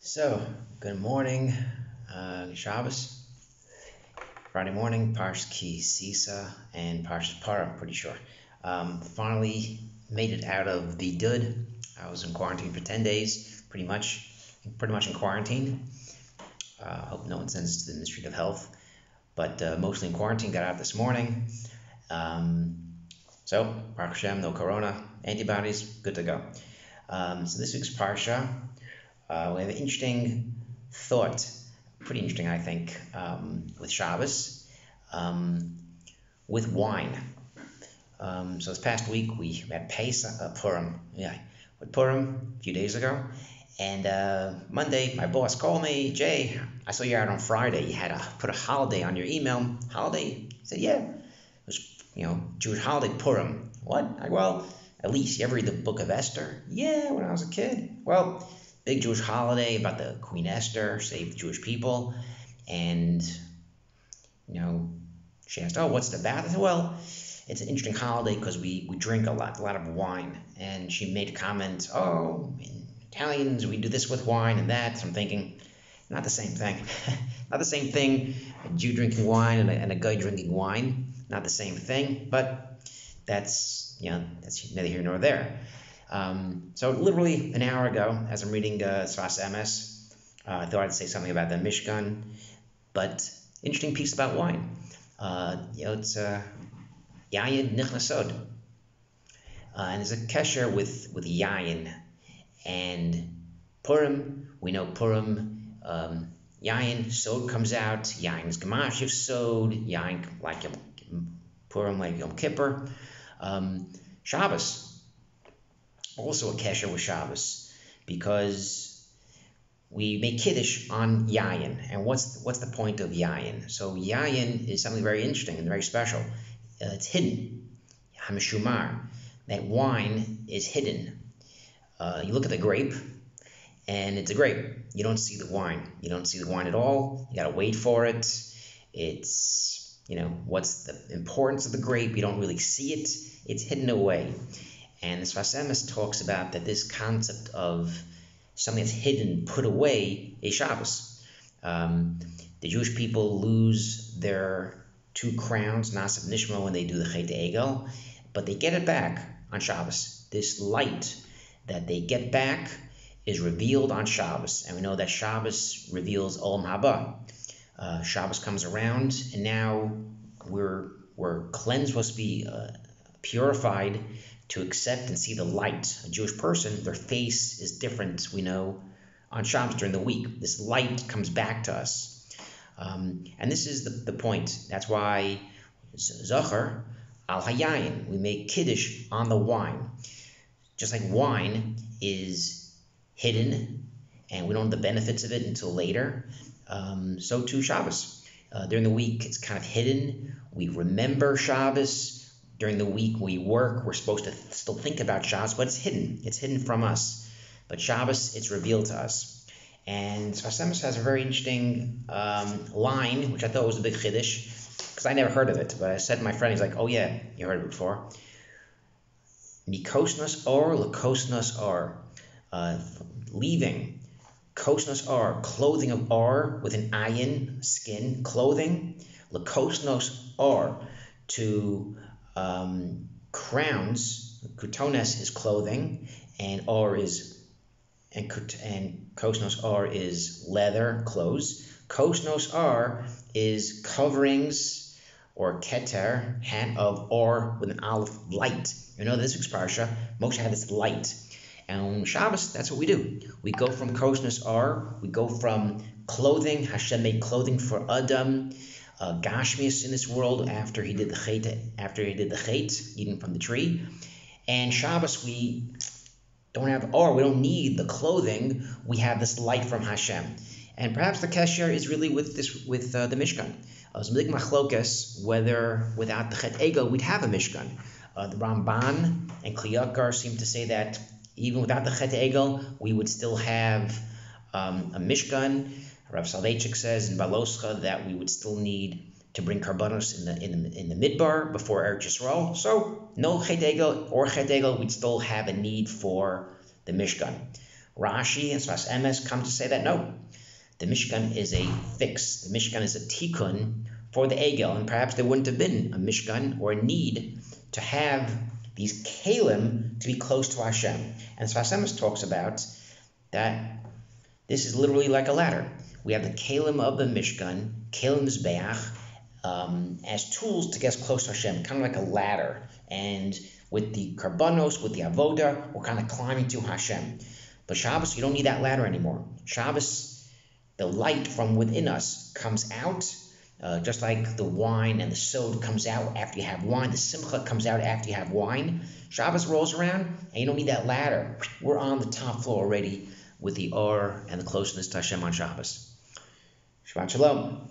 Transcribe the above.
So, good morning, Shabbos. Friday morning, Parsh Ki Sisa and Parsh Par, I'm pretty sure. Finally made it out of the Dud. I was in quarantine for 10 days, pretty much in quarantine. Hope no one sends it to the Ministry of Health, but mostly in quarantine. Got out this morning. Um, so, Baruch Hashem, no corona, antibodies, good to go. So this week's Parsha, we have an interesting thought, pretty interesting, I think, with Shabbos, with wine. So this past week we had Purim, with Purim a few days ago, and Monday my boss called me, Jay, I saw you out on Friday. You had to put a holiday on your email. Holiday? He said, yeah, it was Jewish holiday Purim. What? Well, at least you ever read the Book of Esther? Yeah, when I was a kid. Well, big Jewish holiday about the Queen Esther saved the Jewish people, and she asked, "Oh, what's it about?" I said, "Well, it's an interesting holiday because we drink a lot of wine." And she made a comment, "Oh, in Italians we do this with wine and that." So I'm thinking, not the same thing. Not the same thing. A Jew drinking wine and a guy drinking wine, not the same thing. But that's neither here nor there. So literally an hour ago, as I'm reading Sfas Emes, I thought I'd say something about the Mishkan, but interesting piece about wine. It's Yayin Nichnasod, and there's a kesher with Yayin and Purim. We know Purim, Yayin Sod comes out. Yayin is Gamashiv Sod. Yayin like Purim like Yom Kippur. Shabbos. Also a kesher with Shabbos, because we make kiddush on yayin. And what's the point of yayin? So yayin is something very interesting and very special. It's hidden. Hamishumar. That wine is hidden. You look at the grape, and it's a grape. You don't see the wine. You don't see the wine at all. You gotta wait for it. It's what's the importance of the grape? You don't really see it. It's hidden away. And the Sfas Emes talks about that this concept of something that's hidden, put away, is Shabbos. The Jewish people lose their 2 crowns, Nasav Nishma, when they do the Chet Egel, but they get it back on Shabbos. This light that they get back is revealed on Shabbos, and we know that Shabbos reveals Olam Haba. Shabbos comes around, and now we're cleansed, supposed to be purified, to accept and see the light. A Jewish person, their face is different, we know, on Shabbos during the week. This light comes back to us. And this is the point. That's why Zachar al Hayayin, we make Kiddush on the wine. Just like wine is hidden, and we don't have the benefits of it until later, so too Shabbos. During the week, it's kind of hidden. We remember Shabbos. During the week we work, we're supposed to still think about Shabbos, but it's hidden. It's hidden from us. But Shabbos, it's revealed to us. And Sfas Emes has a very interesting line, which I thought was a big chiddush, because I never heard of it. But I said to my friend, he's like, "Oh yeah, you heard it before." Mikosnos or lekosnos or, leaving. Kosnos or, clothing of or, with an ayin, skin, clothing. Lekosnos or, to crowns. Kutones is clothing, and kosnos or is leather, clothes. Kosnos or is coverings, or keter, hand of or with an aleph, light. This week's parsha, Moshe had this light, and on Shabbos, that's what we do. We go from kosnos or, we go from clothing. Hashem made clothing for Adam, Gashmius in this world after he did the chet, eating from the tree. And Shabbos, we don't have we don't need the clothing. We have this light from Hashem. And perhaps the kesher is really with the Mishkan. It's a big machlokas whether without the Chet Egel we'd have a Mishkan. The Ramban and Kli Yakar seem to say that even without the Chet Egel we would still have a Mishkan. Rav Soloveitchik says in Baloscha that we would still need to bring karbanos in the midbar before Eretz Yisrael. So no Chet Egel or Chet Egel, we'd still have a need for the Mishkan. Rashi and Sfas Emes come to say that no, the Mishkan is a fix. The Mishkan is a tikkun for the Egel, and perhaps there wouldn't have been a Mishkan or a need to have these kalim to be close to Hashem. And Sfas Emes talks about that this is literally like a ladder. We have the kalim of the Mishkan, kalim mizbeach, as tools to get us close to Hashem, kind of like a ladder. And with the karbanos, with the avoda, we're kind of climbing to Hashem. But Shabbos, you don't need that ladder anymore. Shabbos, the light from within us comes out, just like the wine and the sod comes out after you have wine. The simcha comes out after you have wine. Shabbos rolls around, and you don't need that ladder. We're on the top floor already with the or and the closeness to Hashem on Shabbos. Shabbat Shalom.